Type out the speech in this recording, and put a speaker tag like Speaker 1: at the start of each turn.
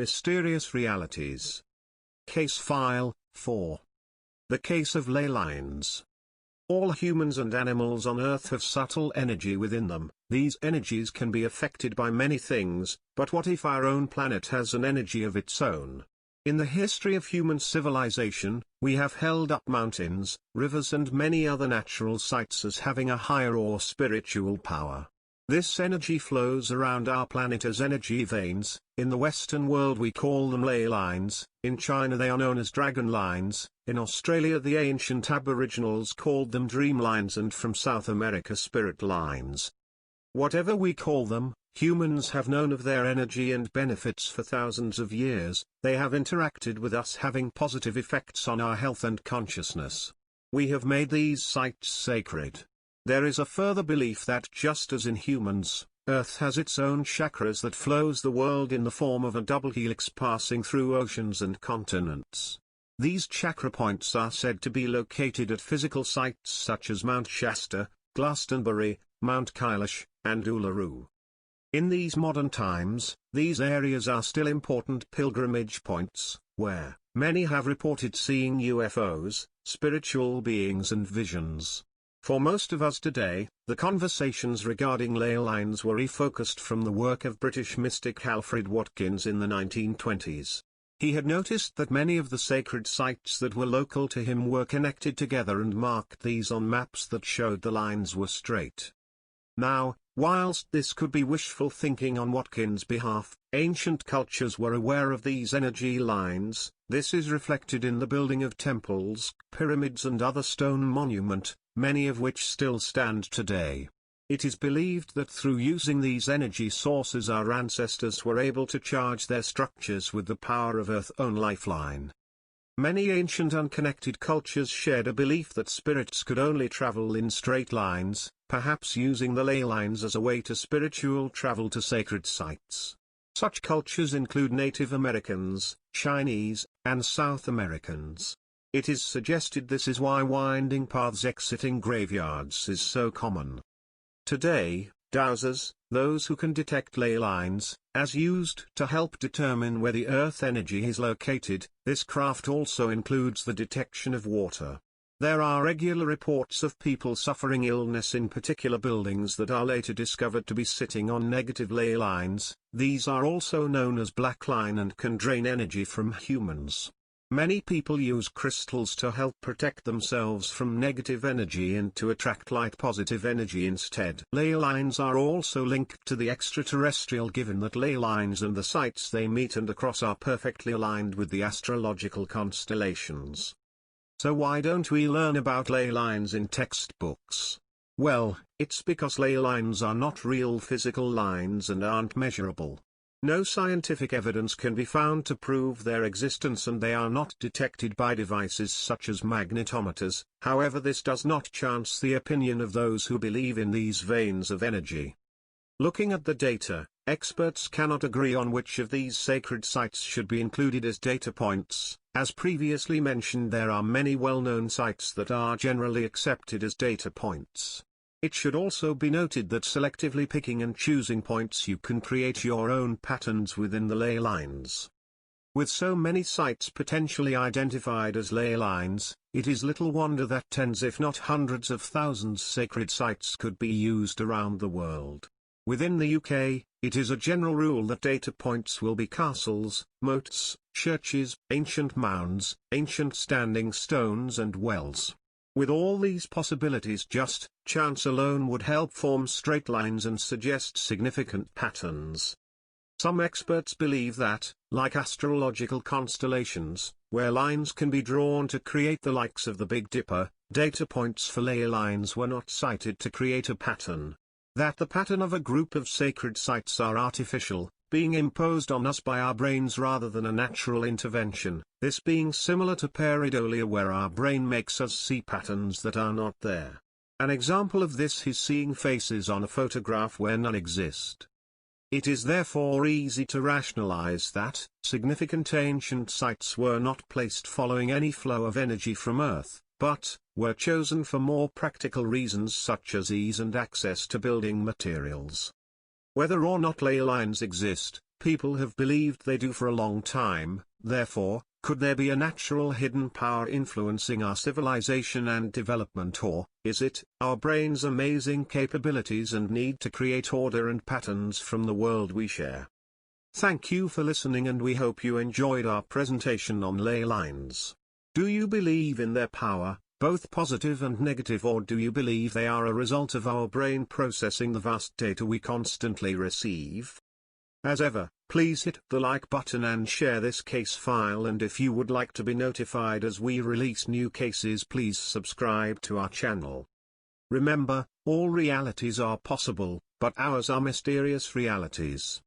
Speaker 1: Mysterious realities. Case File 4. The Case of Ley Lines. All humans and animals on Earth have subtle energy within them. These energies can be affected by many things, but what if our own planet has an energy of its own? In the history of human civilization, we have held up mountains, rivers and many other natural sites as having a higher or spiritual power. This energy flows around our planet as energy veins. In the Western world we call them ley lines, in China they are known as dragon lines, in Australia the ancient Aboriginals called them dream lines, and from South America spirit lines. Whatever we call them, humans have known of their energy and benefits for thousands of years. They have interacted with us, having positive effects on our health and consciousness. We have made these sites sacred. There is a further belief that just as in humans, Earth has its own chakras that flows the world in the form of a double helix passing through oceans and continents. These chakra points are said to be located at physical sites such as Mount Shasta, Glastonbury, Mount Kailash, and Uluru. In these modern times, these areas are still important pilgrimage points, where many have reported seeing UFOs, spiritual beings and visions. For most of us today, the conversations regarding ley lines were refocused from the work of British mystic Alfred Watkins in the 1920s. He had noticed that many of the sacred sites that were local to him were connected together and marked these on maps that showed the lines were straight. Now, whilst this could be wishful thinking on Watkins' behalf, ancient cultures were aware of these energy lines. This is reflected in the building of temples, pyramids and other stone monuments, many of which still stand today. It is believed that through using these energy sources our ancestors were able to charge their structures with the power of Earth's own lifeline. Many ancient unconnected cultures shared a belief that spirits could only travel in straight lines, perhaps using the ley lines as a way to spiritual travel to sacred sites. Such cultures include Native Americans, Chinese, and South Americans. It is suggested this is why winding paths exiting graveyards is so common. Today, dowsers, those who can detect ley lines, as used to help determine where the earth energy is located. This craft also includes the detection of water. There are regular reports of people suffering illness in particular buildings that are later discovered to be sitting on negative ley lines. These are also known as black line and can drain energy from humans. Many people use crystals to help protect themselves from negative energy and to attract light positive energy instead. Ley lines are also linked to the extraterrestrial, given that ley lines and the sites they meet and across are perfectly aligned with the astrological constellations. So why don't we learn about ley lines in textbooks? Well, it's because ley lines are not real physical lines and aren't measurable. No scientific evidence can be found to prove their existence, and they are not detected by devices such as magnetometers. However, this does not chance the opinion of those who believe in these veins of energy. Looking at the data, experts cannot agree on which of these sacred sites should be included as data points. As previously mentioned, there are many well-known sites that are generally accepted as data points. It should also be noted that selectively picking and choosing points, you can create your own patterns within the ley lines. With so many sites potentially identified as ley lines, it is little wonder that tens if not hundreds of thousands sacred sites could be used around the world. Within the UK, it is a general rule that data points will be castles, moats, churches, ancient mounds, ancient standing stones and wells. With all these possibilities, just chance alone would help form straight lines and suggest significant patterns. Some experts believe that, like astrological constellations, where lines can be drawn to create the likes of the Big Dipper, data points for ley lines were not cited to create a pattern. That the pattern of a group of sacred sites are artificial, being imposed on us by our brains rather than a natural intervention, this being similar to pareidolia, where our brain makes us see patterns that are not there. An example of this is seeing faces on a photograph where none exist. It is therefore easy to rationalize that significant ancient sites were not placed following any flow of energy from Earth, but were chosen for more practical reasons such as ease and access to building materials. Whether or not ley lines exist, people have believed they do for a long time. Therefore, could there be a natural hidden power influencing our civilization and development, or is it our brain's amazing capabilities and need to create order and patterns from the world we share? Thank you for listening, and we hope you enjoyed our presentation on ley lines. Do you believe in their power, both positive and negative, or do you believe they are a result of our brain processing the vast data we constantly receive? As ever, please hit the like button and share this case file, and if you would like to be notified as we release new cases, please subscribe to our channel. Remember, all realities are possible, but ours are mysterious realities.